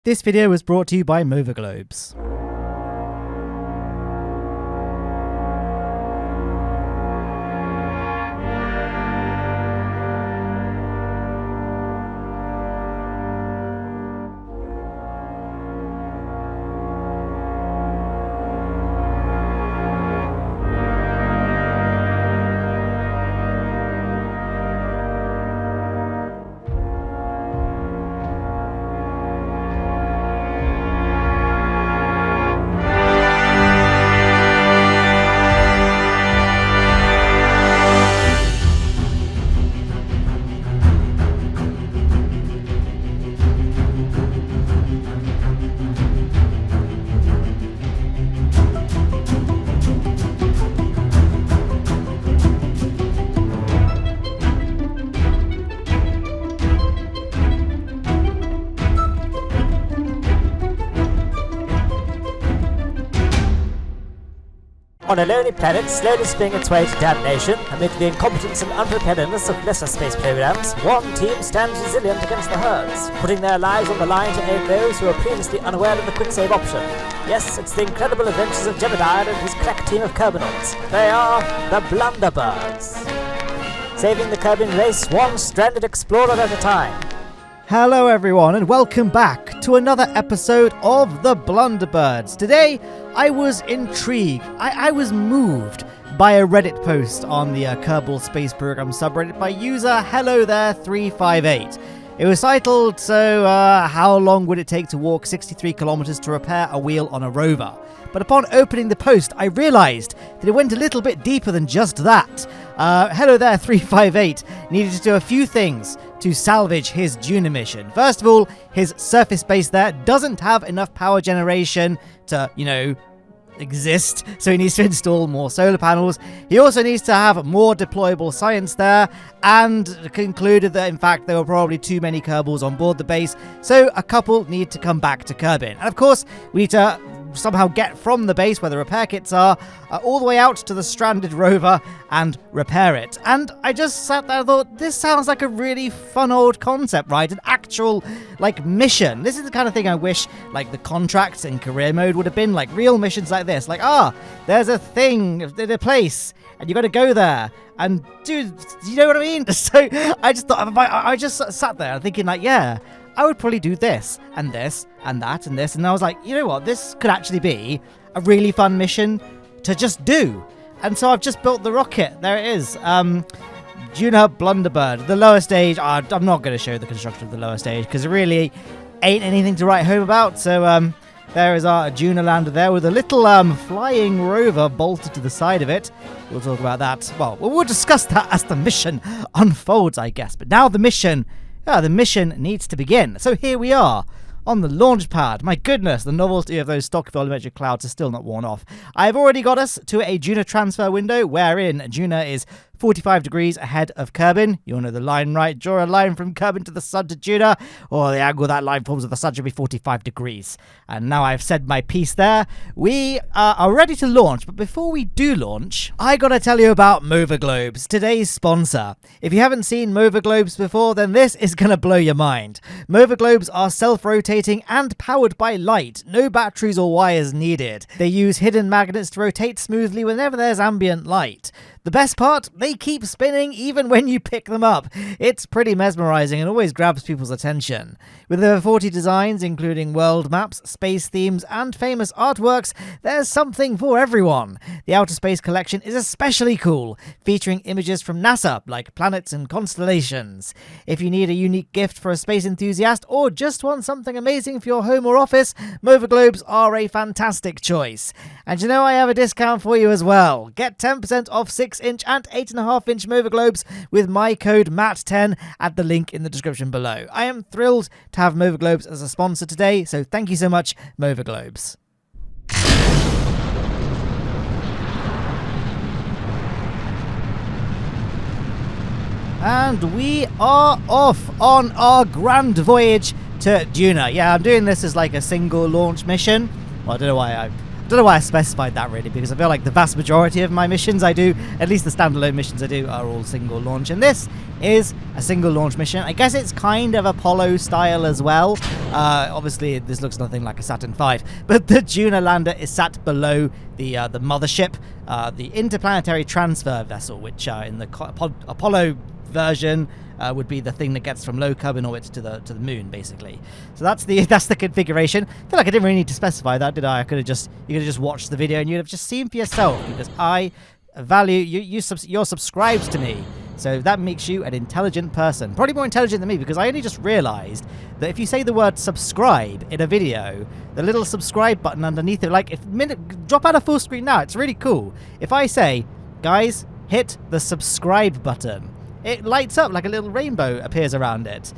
This video was brought to you by Globes. On a lonely planet slowly spinning its way to damnation, amid the incompetence and unpreparedness of lesser space programs, one team stands resilient against the herds, putting their lives on the line to aid those who were previously unaware of the quick-save option. Yes, it's the incredible adventures of Jebediah and his crack team of Kerbinauts. They are the Blunderbirds, saving the Kerbin race one stranded explorer at a time. Hello everyone and welcome back to another episode of the Blunderbirds. Today I was intrigued, I was moved by a Reddit post on the Kerbal Space Program subreddit by user Hello There 358. It was titled, how long would it take to walk 63 kilometers to repair a wheel on a rover? But upon opening the post, I realized that it went a little bit deeper than just that. Hello There 358 needed to do a few things to salvage his Juno mission. First of all, his surface base there doesn't have enough power generation to, exist, so he needs to install more solar panels. He also needs to have more deployable science there, and concluded that in fact there were probably too many Kerbals on board the base, so a couple need to come back to Kerbin. And of course, we need to somehow get from the base where the repair kits are all the way out to the stranded rover and repair it. And I just sat there and thought, this sounds like a really fun old concept, right? An actual mission. This is the kind of thing I wish the contracts in career mode would have been, real missions like this. There's a thing in a place and you got to go there and do you know what I mean? So I just thought, I just sat there thinking I would probably do this and this and that and this. And I was like, you know what? This could actually be a really fun mission to just do. And so I've just built the rocket. There it is. Juno Blunderbird. The lower stage. I'm not going to show the construction of the lower stage because it really ain't anything to write home about. So there is our Juno lander there with a little flying rover bolted to the side of it. We'll talk about that. Well, we'll discuss that as the mission unfolds, I guess. But now the mission needs to begin. So here we are on the launch pad. My goodness, the novelty of those stock volumetric clouds is still not worn off. I've already got us to a Juno transfer window wherein Juno is 45 degrees ahead of Kerbin. You all know the line, right? Draw a line from Kerbin to the sun to Juno, or the angle that line forms with the sun should be 45 degrees. And now I've said my piece there. We are ready to launch, but before we do launch, I gotta tell you about Globes, today's sponsor. If you haven't seen Globes before, then this is gonna blow your mind. Globes are self-rotating and powered by light. No batteries or wires needed. They use hidden magnets to rotate smoothly whenever there's ambient light. The best part, they keep spinning even when you pick them up. It's pretty mesmerizing and always grabs people's attention. With over 40 designs, including world maps, space themes, and famous artworks, there's something for everyone. The Outer Space Collection is especially cool, featuring images from NASA, like planets and constellations. If you need a unique gift for a space enthusiast, or just want something amazing for your home or office, Globes are a fantastic choice. And I have a discount for you as well. Get 10% off 6-inch and 8.5-inch Globes with my code MATT10 at the link in the description below. I am thrilled to have Globes as a sponsor today, so thank you so much, Globes. And we are off on our grand voyage to Juno. Yeah, I'm doing this as a single launch mission. Well, I don't know why Don't know why I specified that really, because I feel like the vast majority of my missions I do, at least the standalone missions I do, are all single launch. And this is a single launch mission. I guess it's kind of Apollo style as well. Obviously, this looks nothing like a Saturn V, but the Juno lander is sat below the mothership, the interplanetary transfer vessel, which in the Apollo version would be the thing that gets from low Kerbin orbit to the moon, basically. So that's the configuration. I feel like I didn't really need to specify that, did I? You could have just watched the video and you'd have just seen for yourself, because I value you're subscribed to me. So that makes you an intelligent person. Probably more intelligent than me, because I only just realized that if you say the word subscribe in a video, the little subscribe button underneath it, like drop out a full screen now, it's really cool. If I say, guys, hit the subscribe button, it lights up like a little rainbow appears around it.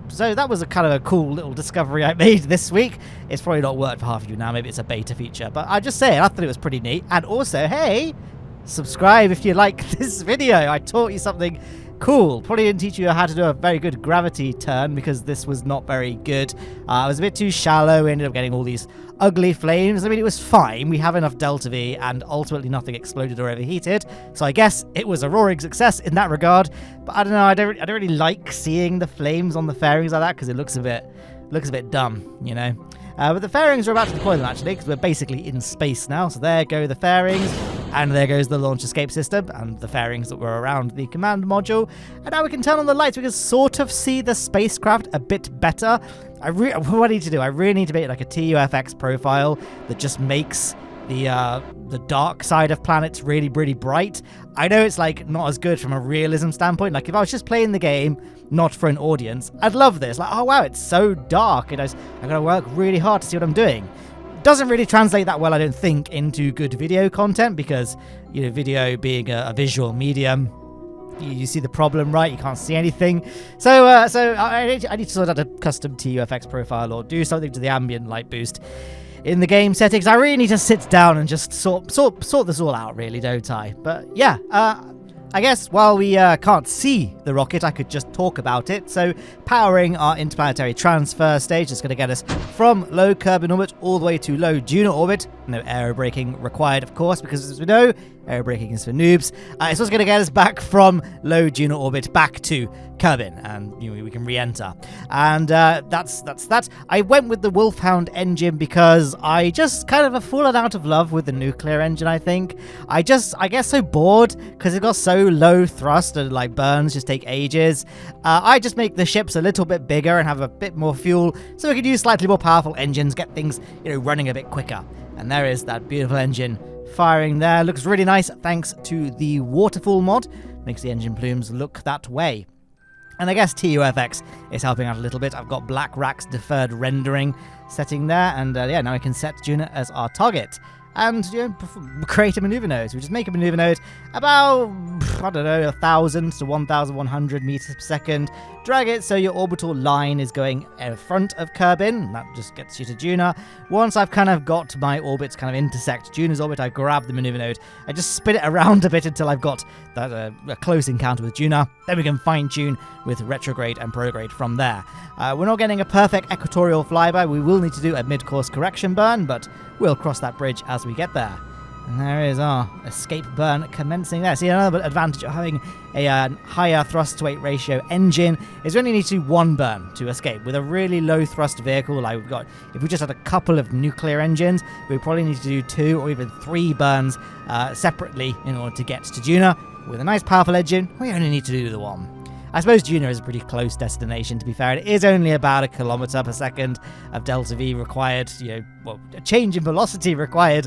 So that was a kind of a cool little discovery I made this week. It's probably not worked for half of you now. Maybe it's a beta feature. But I just say it. I thought it was pretty neat. And also, hey, subscribe if you like this video. I taught you something cool. Probably didn't teach you how to do a very good gravity turn, because this was not very good. It was a bit too shallow. We ended up getting all these ugly flames. I mean, it was fine. We have enough delta V, and ultimately nothing exploded or overheated. So I guess it was a roaring success in that regard. But I don't know. I don't really like seeing the flames on the fairings like that, because it looks a bit dumb, you know. But the fairings are about to deploy them, actually, because we're basically in space now. So there go the fairings, and there goes the launch escape system, and the fairings that were around the command module. And now we can turn on the lights. We can sort of see the spacecraft a bit better. What I need to do, I really need to make like a TUFX profile that just makes the dark side of planets really, really bright. I know it's like not as good from a realism standpoint. Like if I was just playing the game, not for an audience, I'd love this. Like, oh wow, it's so dark, and I gotta work really hard to see what I'm doing. Doesn't really translate that well, I don't think, into good video content, because, you know, video being a visual medium, you see the problem, right? You can't see anything. So I need to sort out a custom TUFX profile, or do something to the ambient light boost in the game settings. I really need to sit down and just sort this all out, really, don't I? But yeah, I guess while we can't see the rocket, I could just talk about it. So powering our interplanetary transfer stage is going to get us from low Kerbin orbit all the way to low Juno orbit. No aerobraking required, of course, because as we know, aerobraking is for noobs. It's also going to get us back from low Juno orbit back to Kerbin, and you know, we can re-enter. And that's that. I went with the Wolfhound engine because I just kind of have fallen out of love with the nuclear engine, I think. I get so bored because it got so low thrust and like burns just take ages. I just make the ships a little bit bigger and have a bit more fuel, so we can use slightly more powerful engines, get things, you know, running a bit quicker. And there is that beautiful engine firing there. Looks really nice thanks to the waterfall mod. Makes the engine plumes look that way. And I guess TUFX is helping out a little bit. I've got Black Rack's deferred rendering setting there, and yeah, now I can set Juno as our target. And, you know, create a maneuver node. So we just make a maneuver node about, I don't know, 1,000 to 1,100 meters per second. Drag it so your orbital line is going in front of Kerbin. That just gets you to Juno. Once I've kind of got my orbits kind of intersect Juno's orbit, I grab the maneuver node. I just spin it around a bit until I've got that a close encounter with Juno. Then we can fine-tune with retrograde and prograde from there. We're not getting a perfect equatorial flyby. We will need to do a mid-course correction burn, but we'll cross that bridge as we get there. And there is our escape burn commencing there. See, another advantage of having a higher thrust-to-weight ratio engine is we only need to do one burn to escape. With a really low-thrust vehicle like we've got, if we just had a couple of nuclear engines, we probably need to do 2 or even 3 burns separately in order to get to Juno. With a nice powerful engine, we only need to do the 1. I suppose Juno is a pretty close destination, to be fair. It is only about 1 kilometer per second of delta V required, you know, well, a change in velocity required.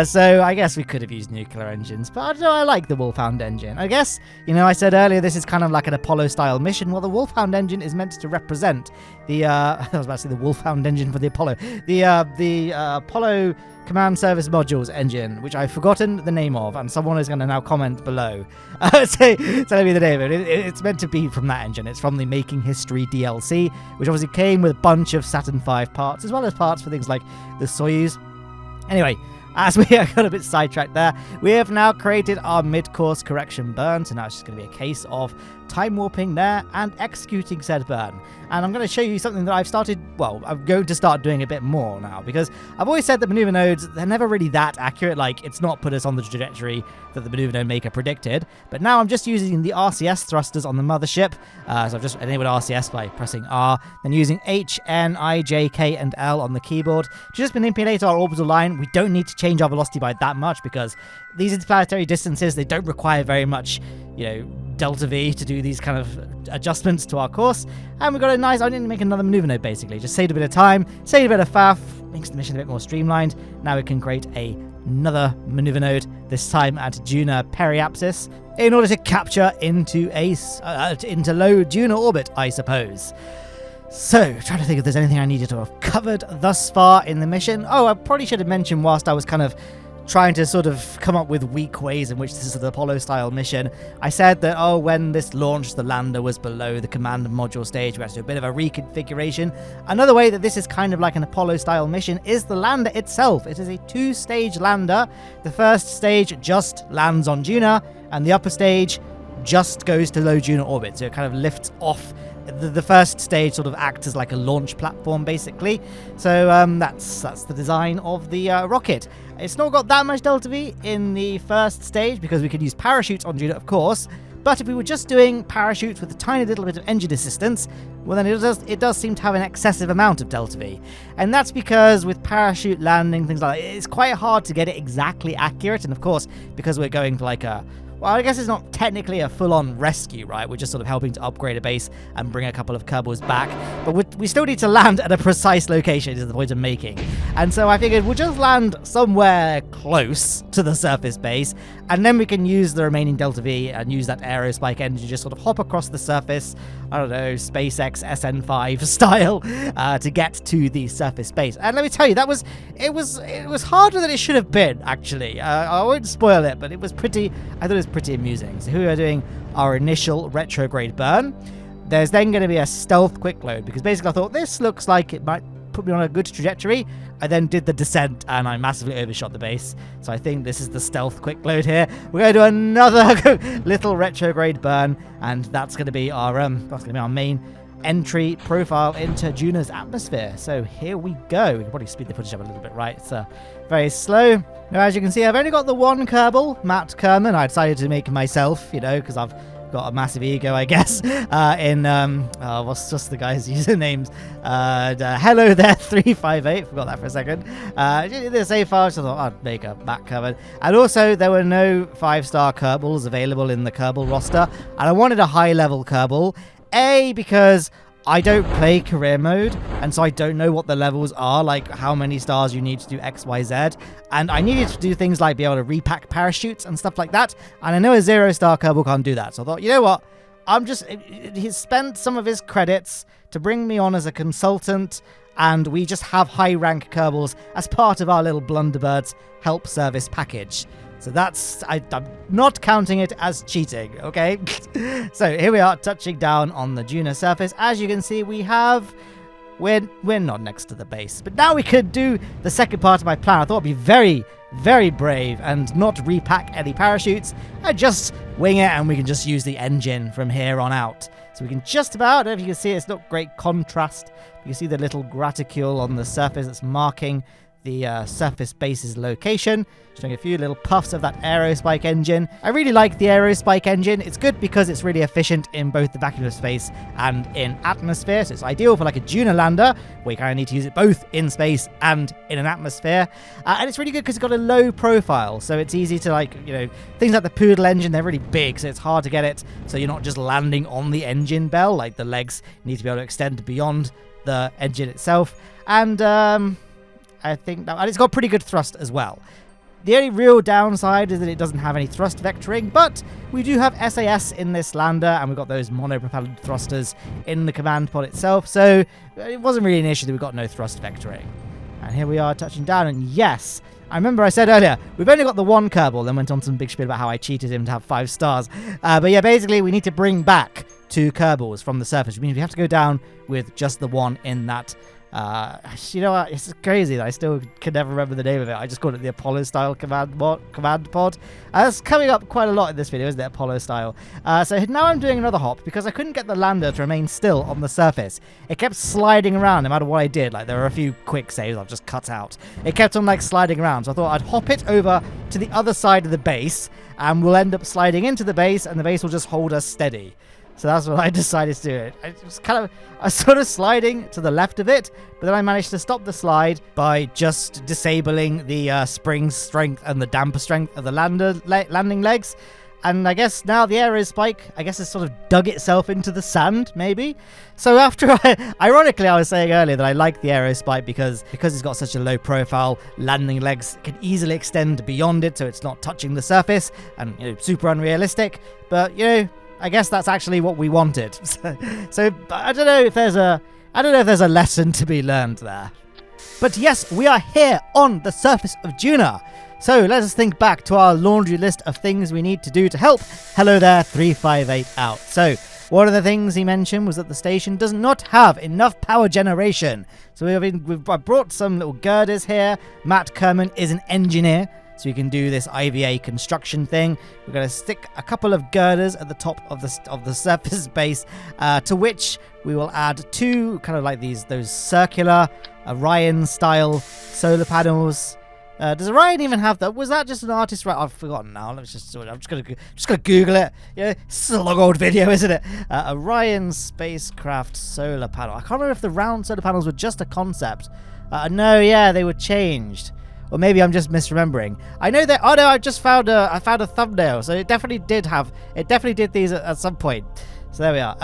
So I guess we could have used nuclear engines, but I don't know, I like the Wolfhound engine. I guess, you know, I said earlier this is kind of like an Apollo-style mission. Well, the Wolfhound engine is meant to represent the, I was about to say the Wolfhound engine for the Apollo. The Apollo Command Service Modules engine, which I've forgotten the name of, and someone is going to now comment below telling me the name of it. It's meant to be from that engine. It's from the Making History DLC, which obviously came with a bunch of Saturn V parts, as well as parts for things like the Soyuz. Anyway, as we got a bit sidetracked there, we have now created our mid-course correction burn. So now it's just going to be a case of time warping there and executing said burn. And I'm going to show you something that I've started, well, I'm going to start doing a bit more now, because I've always said that maneuver nodes, they're never really that accurate. Like, it's not put us on the trajectory that the maneuver node maker predicted. But now I'm just using the RCS thrusters on the mothership. So I've just enabled RCS by pressing R, then using H, N, I, J, K, and L on the keyboard to just manipulate our orbital line. We don't need to change our velocity by that much, because these interplanetary distances, they don't require very much, delta V to do these kind of adjustments to our course. And we've got a nice, I didn't make another maneuver node basically, just saved a bit of time, saved a bit of faff, makes the mission a bit more streamlined. Now we can create another maneuver node, this time at Juno periapsis, in order to capture into low Juno orbit, I suppose. So, trying to think if there's anything I needed to have covered thus far in the mission. Oh, I probably should have mentioned, whilst I was kind of trying to sort of come up with weak ways in which this is the Apollo-style mission, I said that, when this launched, the lander was below the command module stage. We had to do a bit of a reconfiguration. Another way that this is kind of like an Apollo-style mission is the lander itself. It is a 2-stage lander. The first stage just lands on Juno, and the upper stage just goes to low Juno orbit. So it kind of lifts off. The first stage sort of acts as like a launch platform, basically. So that's the design of the rocket. It's not got that much delta V in the first stage, because we could use parachutes on Juno, of course. But if we were just doing parachutes with a tiny little bit of engine assistance, well, then it does seem to have an excessive amount of delta V. And that's because with parachute landing, things like that, it's quite hard to get it exactly accurate. And of course, because we're going for like well, I guess it's not technically a full-on rescue, right? We're just sort of helping to upgrade a base and bring a couple of Kerbals back. But we still need to land at a precise location, is the point I'm making. And so I figured we'll just land somewhere close to the surface base, and then we can use the remaining delta V and use that aerospike engine to just sort of hop across the surface, I don't know, SpaceX SN5 style, to get to the surface base. And let me tell you, it was harder than it should have been, actually. I won't spoil it, but I thought it was pretty amusing. So here we are doing our initial retrograde burn. There's then going to be a stealth quick load, because basically I thought this looks like it might put me on a good trajectory. I then did the descent and I massively overshot the base. So I think this is the stealth quick load here. We're going to do another little retrograde burn, and that's going to be our main entry profile into Juno's atmosphere. So here we go. We can probably speed the footage up a little bit, right? It's very slow. Now, as you can see, I've only got the one Kerbal, Matt Kerbin. I decided to make myself, because I've got a massive ego, I guess, what's just the guys' usernames? Hello there, 358. Forgot that for a second. The save file, so I thought I'd make a Matt Kerbin. And also, there were no 5-star Kerbals available in the Kerbal roster, and I wanted a high-level Kerbal. Because I don't play career mode, and so I don't know what the levels are, like how many stars you need to do X, Y, Z. And I needed to do things like be able to repack parachutes and stuff like that. And I know a 0-star Kerbal can't do that. So I thought, you know what? He's spent some of his credits to bring me on as a consultant, and we just have high rank Kerbals as part of our little Blunderbirds help service package. So I'm not counting it as cheating, okay? So here we are, touching down on the Juno surface. As you can see, we're not next to the base. But now we could do the second part of my plan. I thought it'd be very, very brave and not repack any parachutes and just wing it, and we can just use the engine from here on out. So we can just about, I don't know if you can see, it's not great contrast. You can see the little graticule on the surface that's marking the surface base's location. Just doing a few little puffs of that aerospike engine. I really like the aerospike engine. It's good because it's really efficient in both the vacuum of space and in atmosphere. So it's ideal for like a Juno lander, where you kind of need to use it both in space and in an atmosphere. And it's really good because it's got a low profile. So it's easy to things like the Poodle engine, they're really big, so it's hard to get it. So you're not just landing on the engine bell. Like the legs need to be able to extend beyond the engine itself. And I think and it's got pretty good thrust as well. The only real downside is that it doesn't have any thrust vectoring, but we do have SAS in this lander, and we've got those monopropellant thrusters in the command pod itself, so it wasn't really an issue that we got no thrust vectoring. And here we are touching down, and yes, I remember I said earlier, we've only got the one Kerbal, then went on some big spiel about how I cheated him to have 5 stars. But yeah, basically we need to bring back 2 Kerbals from the surface, which means we have to go down with just the one in that You know what? It's crazy that I still can never remember the name of it. I just called it the Apollo-style command pod. It's coming up quite a lot in this video, isn't it? Apollo-style. So now I'm doing another hop because I couldn't get the lander to remain still on the surface. It kept sliding around no matter what I did. Like, there were a few quick saves I've just cut out. It kept on, like, sliding around. So I thought I'd hop it over to the other side of the base, and we'll end up sliding into the base, and the base will just hold us steady. So that's what I decided to do. I was sort of sliding to the left of it, but then I managed to stop the slide by just disabling the spring strength and the damper strength of the landing legs. And I guess now the aerospike, I guess, has sort of dug itself into the sand, maybe. So ironically, I was saying earlier that I like the aerospike because it's got such a low profile, landing legs can easily extend beyond it, so it's not touching the surface, and, you know, super unrealistic. But, you know, I guess that's actually what we wanted. So I don't know if there's a lesson to be learned there. But yes, we are here on the surface of Juno. So let us think back to our laundry list of things we need to do to help Hello There 358 out. So one of the things he mentioned was that the station does not have enough power generation. So we've brought some little girders here. Matt Kerbin is an engineer, so you can do this IVA construction thing. We're going to stick a couple of girders at the top of the surface base, to which we will add two kind of like those circular Orion-style solar panels. Does Orion even have that? Was that just an artist? Right, I've forgotten now. I'm just gonna Google it. Yeah, it's a long old video, isn't it? Orion spacecraft solar panel. I can't remember if the round solar panels were just a concept. No, yeah, they were changed. Or maybe I'm just misremembering. I know that. Oh no, I found a thumbnail. So it definitely did these at some point. So there we are.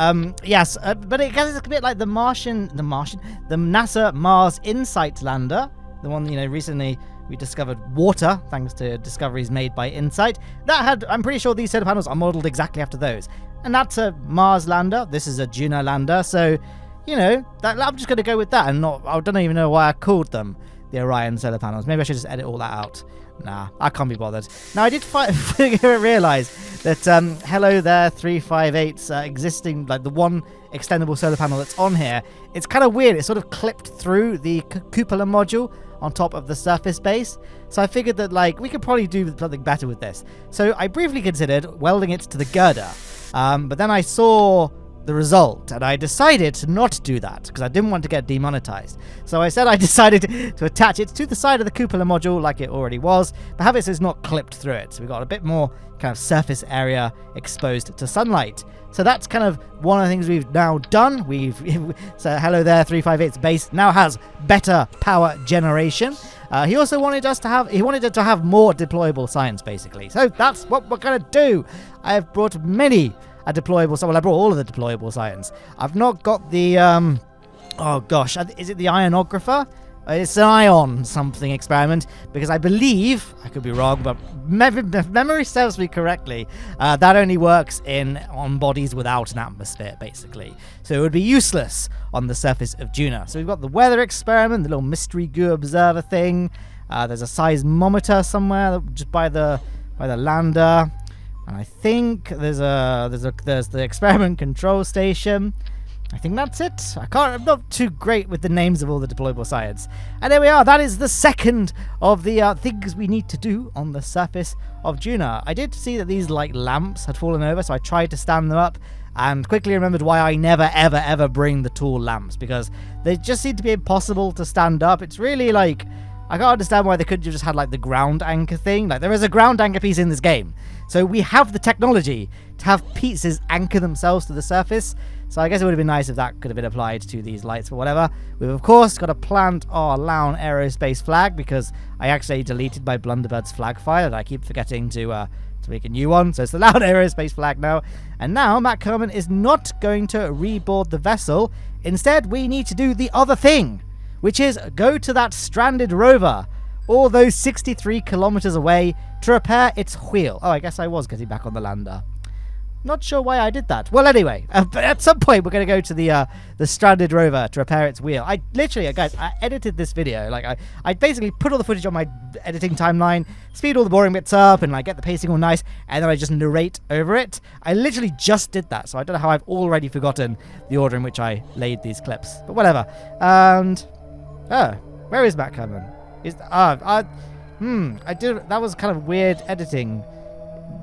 Yes, but it gets a bit like the NASA Mars Insight lander, the one, you know, recently we discovered water thanks to discoveries made by Insight. I'm pretty sure these solar panels are modeled exactly after those. And that's a Mars lander. This is a Juno lander. So, you know, I'm just going to go with that, and I don't even know why I called them the Orion solar panels. Maybe I should just edit all that out. Nah, I can't be bothered. Now, I did realize that Hello There 358's existing, like the one extendable solar panel that's on here, it's kind of weird. It's sort of clipped through the cupola module on top of the surface base. So I figured that, like, we could probably do something better with this. So I briefly considered welding it to the girder, but then I saw the result, and I decided to not do that because I didn't want to get demonetized. So I decided to attach it to the side of the cupola module like it already was, but have it so it's not clipped through it. So we've got a bit more kind of surface area exposed to sunlight. So that's kind of one of the things we've now done. So Hello There 358's base now has better power generation. He also wanted it to have more deployable science, basically. So that's what we're gonna do. I have brought I brought all of the deployable science. I've not got the, oh gosh, is it the ionographer? It's an ion something experiment, because I believe, I could be wrong, but if memory serves me correctly, that only works on bodies without an atmosphere, basically. So it would be useless on the surface of Juno. So we've got the weather experiment, the little mystery goo observer thing. There's a seismometer somewhere just by the lander. And I think there's the experiment control station. I think that's it. I'm not too great with the names of all the deployable science. And there we are. That is the second of the things we need to do on the surface of Juno. I did see that these like lamps had fallen over, so I tried to stand them up, and quickly remembered why I never ever bring the tall lamps, because they just seem to be impossible to stand up. It's really like, I can't understand why they couldn't have just had like the ground anchor thing. Like, there is a ground anchor piece in this game, so we have the technology to have pieces anchor themselves to the surface. So I guess it would have been nice if that could have been applied to these lights, but whatever. We've of course got to plant our Lowne aerospace flag, because I actually deleted my Blunderbirds flag file and I keep forgetting to make a new one. So it's the Lowne aerospace flag now. And now Matt Kerbin is not going to reboard the vessel. Instead, we need to do the other thing, which is go to that stranded rover, all those 63 kilometers away, to repair its wheel. Oh, I guess I was getting back on the lander. Not sure why I did that. Well, anyway, but at some point we're going to go to the stranded rover to repair its wheel. I literally, guys, I edited this video. Like, I basically put all the footage on my editing timeline, speed all the boring bits up, and like get the pacing all nice, and then I just narrate over it. I literally just did that, so I don't know how I've already forgotten the order in which I laid these clips. But whatever. And Oh, where is Matt Kerbin? I did. That was kind of weird editing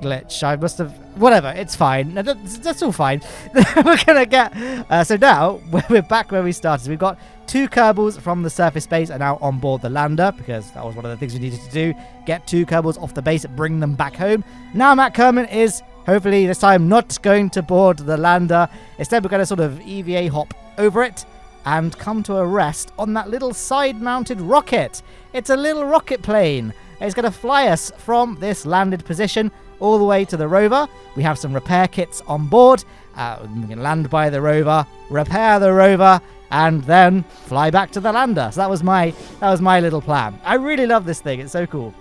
glitch. I must have. Whatever. It's fine. That's all fine. We're gonna get. So now we're back where we started. We've got 2 Kerbals from the surface base are now on board the lander because that was one of the things we needed to do. Get 2 Kerbals off the base, bring them back home. Now Matt Kerbin is hopefully this time not going to board the lander. Instead, we're going to sort of EVA hop over it and come to a rest on that little side-mounted rocket. It's a little rocket plane. It's going to fly us from this landed position all the way to the rover. We have some repair kits on board. We can land by the rover, repair the rover, and then fly back to the lander. So that was my little plan. I really love this thing. It's so cool.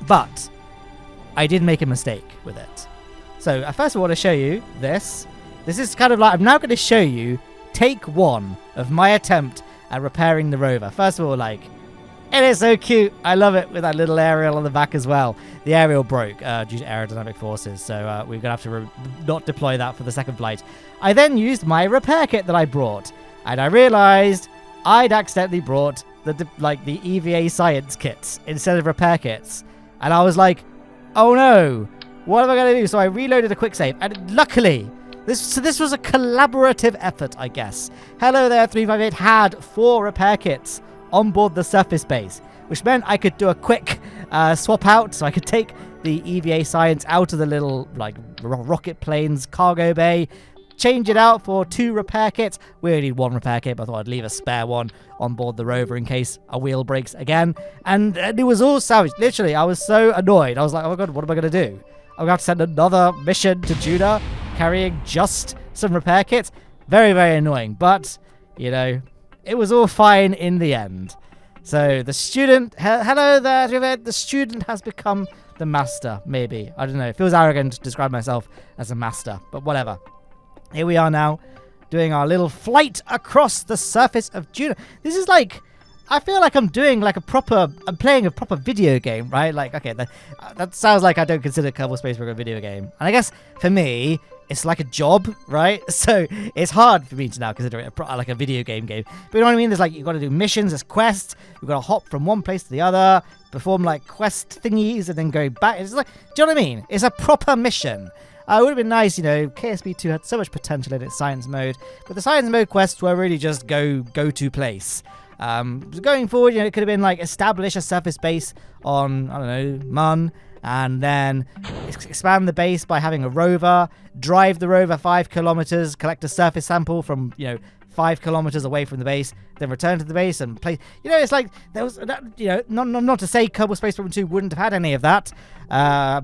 But I did make a mistake with it. So first I want to show you this. This is kind of like, I'm now going to show you take 1 of my attempt at repairing the rover. First of all, like, it is so cute. I love it with that little aerial on the back as well. The aerial broke due to aerodynamic forces, so we're going to have to not deploy that for the second flight. I then used my repair kit that I brought, and I realized I'd accidentally brought the EVA science kits instead of repair kits. And I was like, oh no, what am I going to do? So I reloaded a quick save, and luckily, this was a collaborative effort, I guess. Hello there, 358 had 4 repair kits on board the surface base, which meant I could do a quick swap out, so I could take the EVA science out of the little rocket plane's cargo bay, change it out for 2 repair kits. We only need 1 repair kit, but I thought I'd leave a spare one on board the rover in case a wheel breaks again. And it was all salvaged. Literally, I was so annoyed. I was like, oh my god, what am I going to do? I'm going to have to send another mission to Judah carrying just some repair kits. Very, very annoying. But, you know, it was all fine in the end. So the student, hello there, the student has become the master, maybe. I don't know. It feels arrogant to describe myself as a master, but whatever. Here we are now, doing our little flight across the surface of Judah. This is like, I feel like I'm doing like I'm playing a proper video game, right? Like, okay, that sounds like I don't consider Kerbal Space Program a video game. And I guess for me, it's like a job, right? So it's hard for me to now consider it like a video game. But you know what I mean? There's like, you've got to do missions, there's quests, you've got to hop from one place to the other, perform like quest thingies, and then go back. It's like, do you know what I mean? It's a proper mission. It would have been nice, you know, KSP 2 had so much potential in its science mode, but the science mode quests were really just go to place. Going forward, you know, it could have been like establish a surface base on, I don't know, Mun, and then expand the base by having a rover, drive the rover 5 kilometers, collect a surface sample from, you know, 5 kilometers away from the base, then return to the base and play. You know, it's like there was, you know, not to say Kerbal Space Program 2 wouldn't have had any of that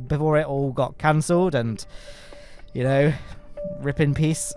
before it all got cancelled and, you know, rip in peace.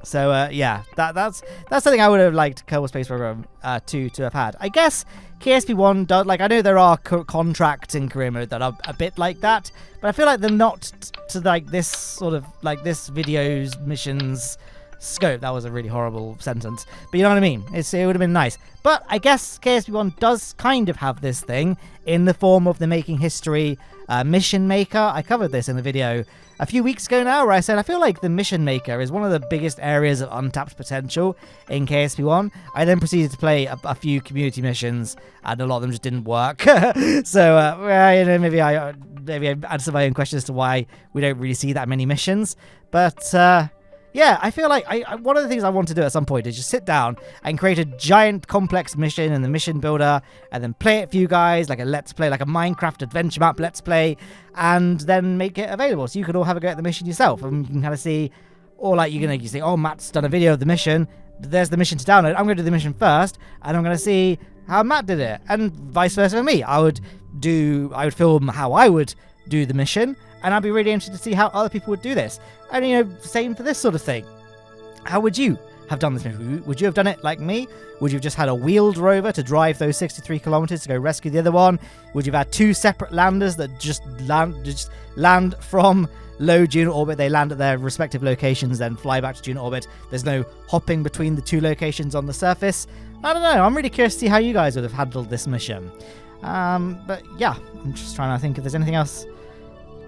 So yeah, that's something I would have liked Kerbal Space Program 2 to have had. I guess KSP 1 does, like, I know there are contracts in career mode that are a bit like that, but I feel like they're not to like this sort of like this video's missions scope. That was a really horrible sentence, but you know what I mean. It would have been nice. But I guess KSP 1 does kind of have this thing in the form of the Making History Mission Maker. I covered this in the video a few weeks ago now, where I said I feel like the Mission Maker is one of the biggest areas of untapped potential in KSP 1. I then proceeded to play a few community missions, and a lot of them just didn't work. So you know, maybe I answered my own question as to why we don't really see that many missions. But yeah, I feel like one of the things I want to do at some point is just sit down and create a giant complex mission in the mission builder, and then play it for you guys, like a let's play, like a Minecraft adventure map let's play, and then make it available so you can all have a go at the mission yourself, and you can kind of see, or like you say, oh, Matt's done a video of the mission, there's the mission to download, I'm going to do the mission first, and I'm going to see how Matt did it, and vice versa for me. I would film how I would do the mission, and I'd be really interested to see how other people would do this. And, you know, same for this sort of thing. How would you have done this mission? Would you have done it like me? Would you have just had a wheeled rover to drive those 63 kilometers to go rescue the other one? Would you have had 2 separate landers that just land from low June orbit? They land at their respective locations, then fly back to June orbit. There's no hopping between the 2 locations on the surface. I don't know. I'm really curious to see how you guys would have handled this mission. But yeah, I'm just trying to think if there's anything else.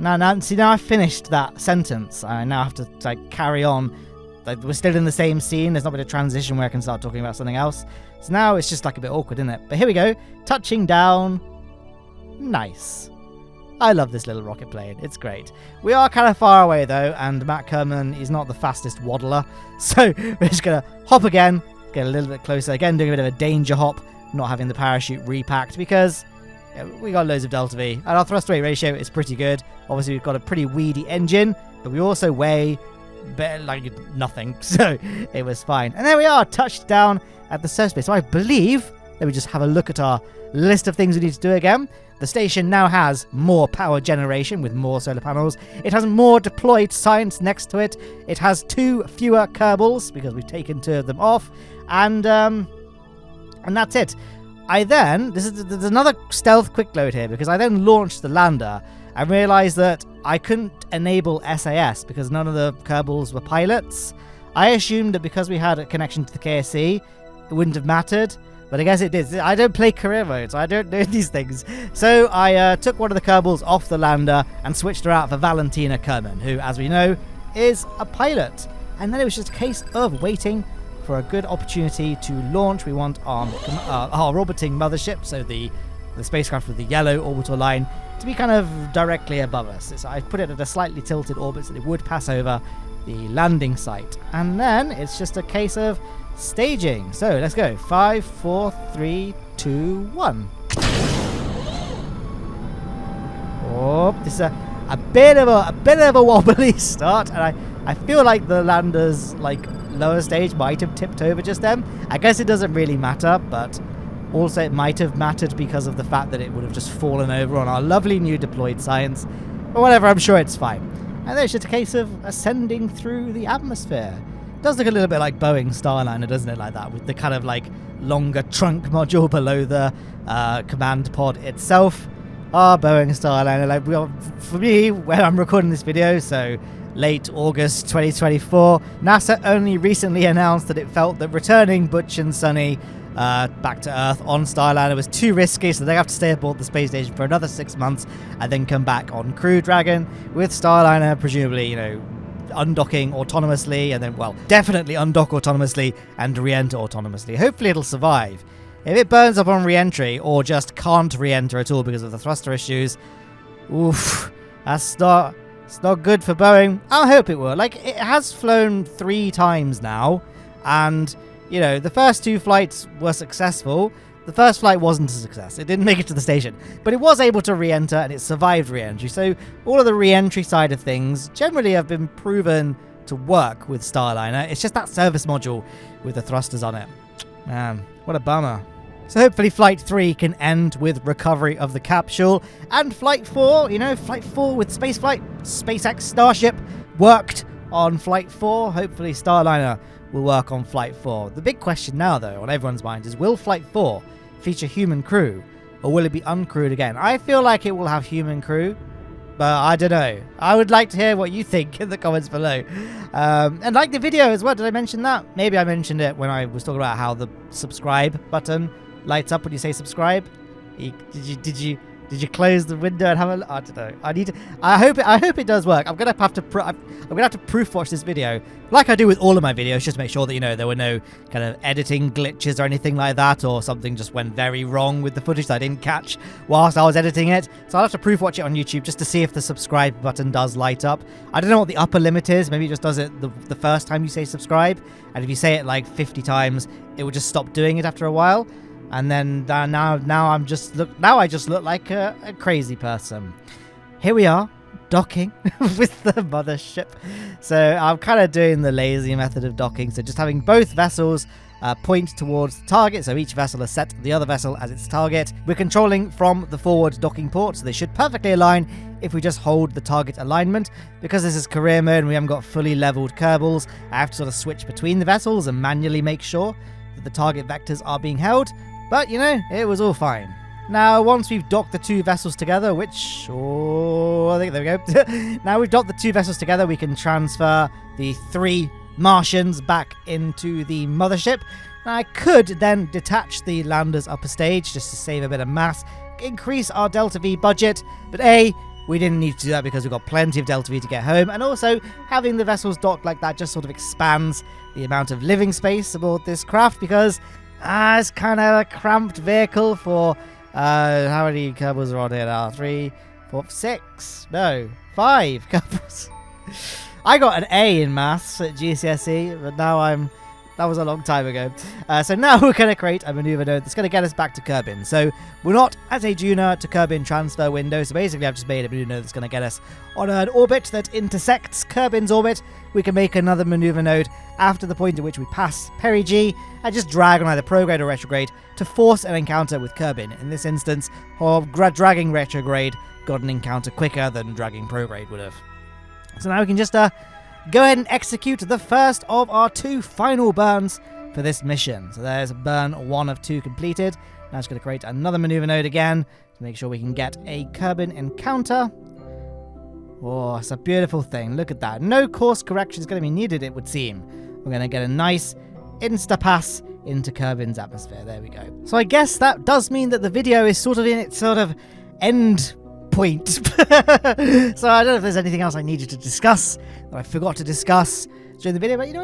Now I've finished that sentence. I now have to like carry on. Like, we're still in the same scene. There's not been a transition where I can start talking about something else. So now it's just like a bit awkward, isn't it? But here we go. Touching down. Nice. I love this little rocket plane. It's great. We are kind of far away, though, and Matt Kerbin is not the fastest waddler. So we're just going to hop again, get a little bit closer. Again, doing a bit of a danger hop, not having the parachute repacked because we got loads of delta V. And our thrust to weight ratio is pretty good. Obviously, we've got a pretty weedy engine, but we also weigh like nothing. So it was fine. And there we are, touched down at the surface. So I believe, let me just have a look at our list of things we need to do again. The station now has more power generation with more solar panels. It has more deployed science next to it. It has 2 fewer Kerbals because we've taken 2 of them off. And that's it. There's another stealth quick load here because I then launched the lander and realized that I couldn't enable SAS because none of the Kerbals were pilots. I assumed that because we had a connection to the KSP, it wouldn't have mattered. But I guess it did. I don't play career mode, so I don't know these things. So I took one of the Kerbals off the lander and switched her out for Valentina Kerbin, who, as we know, is a pilot. And then it was just a case of waiting for a good opportunity to launch. We want our orbiting mothership, so the spacecraft with the yellow orbital line, to be kind of directly above us. So I put it at a slightly tilted orbit so it would pass over the landing site. And then it's just a case of staging. So let's go. 5, 4, 3, 2, 1. Oh, this is a bit of a wobbly start, and I feel like the lander's lower stage might have tipped over just then. I guess it doesn't really matter, but also it might have mattered because of the fact that it would have just fallen over on our lovely new deployed science. But whatever, I'm sure it's fine. And then it's just a case of ascending through the atmosphere. Does look a little bit like Boeing Starliner, doesn't it, like that, with the kind of longer trunk module below the command pod itself. Boeing Starliner, for me, when I'm recording this video, so late August 2024, NASA only recently announced that it felt that returning Butch and Sonny back to Earth on Starliner was too risky, so they have to stay aboard the space station for another 6 months and then come back on Crew Dragon, with Starliner presumably, undocking autonomously, and then, well, definitely undock autonomously and re-enter autonomously. Hopefully it'll survive. If it burns up on re-entry or just can't re-enter at all because of the thruster issues, oof, it's not good for Boeing. I hope it will. It has flown 3 times now, and, the first 2 flights were successful. The first flight wasn't a success. It didn't make it to the station, but it was able to re-enter and it survived re-entry. So all of the re-entry side of things generally have been proven to work with Starliner. It's just that service module with the thrusters on it. Man, what a bummer. So hopefully Flight 3 can end with recovery of the capsule. And Flight 4, Flight 4 with spaceflight, SpaceX Starship worked on Flight 4. Hopefully Starliner will work on Flight 4. The big question now, though, on everyone's mind is, will Flight 4 feature human crew, or will it be uncrewed again? I feel like it will have human crew, but I don't know. I would like to hear what you think in the comments below. And like the video as well. Did I mention that? Maybe I mentioned it when I was talking about how the subscribe button lights up when you say subscribe. Did you close the window and have a? I don't know. I hope it does work. I'm gonna have to proof watch this video, like I do with all of my videos, just to make sure that there were no kind of editing glitches or anything like that, or something just went very wrong with the footage that I didn't catch whilst I was editing it. So I'll have to proof watch it on YouTube just to see if the subscribe button does light up. I don't know what the upper limit is. Maybe it just does it the first time you say subscribe, and if you say it 50 times, it will just stop doing it after a while. And then now I just look like a crazy person. Here we are, docking with the mothership. So I'm kind of doing the lazy method of docking. So just having both vessels point towards the target. So each vessel has set the other vessel as its target. We're controlling from the forward docking port, so they should perfectly align if we just hold the target alignment. Because this is career mode and we haven't got fully leveled Kerbals, I have to sort of switch between the vessels and manually make sure that the target vectors are being held. But, it was all fine. Now, once we've docked the 2 vessels together, which... Oh, I think there we go. Now we've docked the 2 vessels together, we can transfer the 3 Martians back into the mothership. Now, I could then detach the lander's upper stage just to save a bit of mass, increase our Delta V budget, but we didn't need to do that because we've got plenty of Delta V to get home, and also having the vessels docked like that just sort of expands the amount of living space aboard this craft because... It's kind of a cramped vehicle for, how many Kerbals are on here now? 3, 4, 6? No, 5 Kerbals. I got an A in maths at GCSE, but now that was a long time ago. So now we're going to create a maneuver node that's going to get us back to Kerbin. So we're not at a Juna to Kerbin transfer window. So basically I've just made a maneuver node that's going to get us on an orbit that intersects Kerbin's orbit. We can make another maneuver node after the point at which we pass perigee and just drag on either prograde or retrograde to force an encounter with Kerbin. In this instance, dragging retrograde got an encounter quicker than dragging prograde would have. So now we can just go ahead and execute the first of our 2 final burns for this mission. So there's burn 1 of 2 completed. Now it's going to create another maneuver node again to make sure we can get a Kerbin encounter. Oh, it's a beautiful thing. Look at that. No course correction is going to be needed, it would seem. We're going to get a nice insta-pass into Kerbin's atmosphere. There we go. So I guess that does mean that the video is sort of in its sort of end point. So I don't know if there's anything else I needed to discuss that I forgot to discuss during the video, but you know,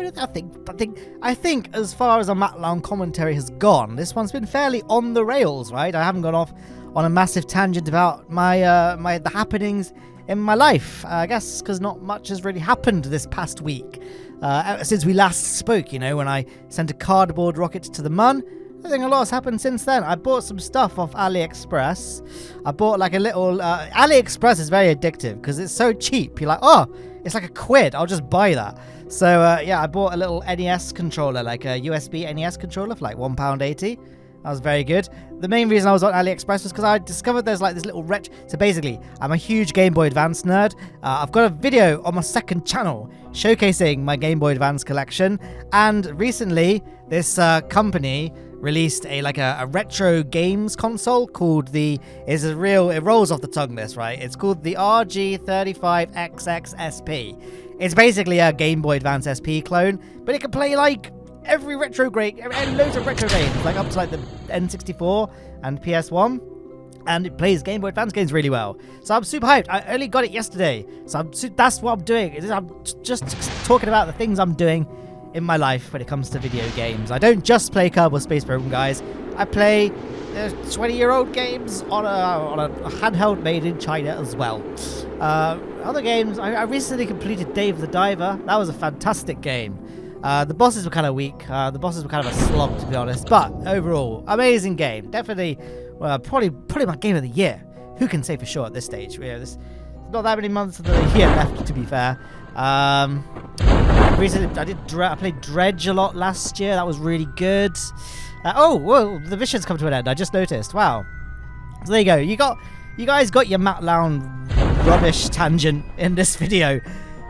I think as far as a Macleod commentary has gone, this one's been fairly on the rails, right? I haven't gone off on a massive tangent about the happenings in my life. I guess because not much has really happened this past week since we last spoke. You know, when I sent a cardboard rocket to the Mun. I think a lot has happened since then. I bought some stuff off AliExpress. I bought like a little... AliExpress is very addictive because it's so cheap. You're like, oh, it's like £1. I'll just buy that. So, yeah, I bought a little NES controller, like a USB NES controller for like £1.80. That was very good. The main reason I was on AliExpress was because I discovered there's like this little So basically, I'm a huge Game Boy Advance nerd. I've got a video on my second channel showcasing my Game Boy Advance collection. And recently, this company released a retro games console called it rolls off the tongue this, right? It's called the RG35XX SP. It's basically a Game Boy Advance SP clone, but it can play like every retro great, and loads of retro games, like up to like the N64 and PS1. And it plays Game Boy Advance games really well. So I'm super hyped. I only got it yesterday. So that's what I'm doing. I'm just talking about the things I'm doing in my life when it comes to video games. I don't just play Kerbal Space Program, guys. I play 20-year-old games on a handheld made in China as well. Other games, I recently completed Dave the Diver. That was a fantastic game. The bosses were kind of weak. The bosses were kind of a slog, to be honest. But overall, amazing game. Definitely, probably my game of the year. Who can say for sure at this stage? There's not that many months of the year left, to be fair. Recently, I played Dredge a lot last year. That was really good. Whoa, the mission's come to an end. I just noticed. Wow. So there you go. You guys got your Macleod rubbish tangent in this video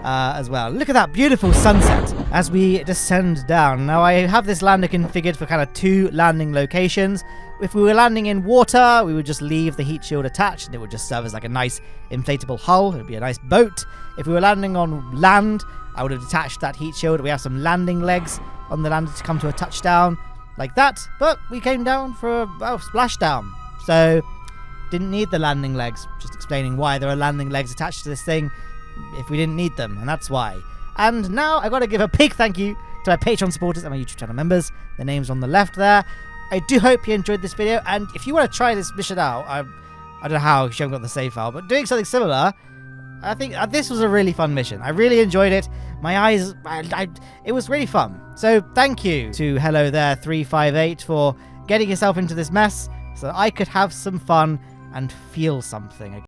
as well. Look at that beautiful sunset as we descend down. Now I have this lander configured for kind of 2 landing locations. If we were landing in water, we would just leave the heat shield attached and it would just serve as like a nice inflatable hull. It would be a nice boat. If we were landing on land, I would have detached that heat shield. We have some landing legs on the lander to come to a touchdown like that. But we came down for a splashdown. So didn't need the landing legs. Just explaining why there are landing legs attached to this thing if we didn't need them. And that's why. And now I got to give a big thank you to my Patreon supporters and my YouTube channel members. The names on the left there. I do hope you enjoyed this video. And if you want to try this mission out, I don't know how because you haven't got the save file. But doing something similar, I think this was a really fun mission. I really enjoyed it. My eyes, it was really fun. So thank you to Hello There 358 for getting yourself into this mess so that I could have some fun and feel something.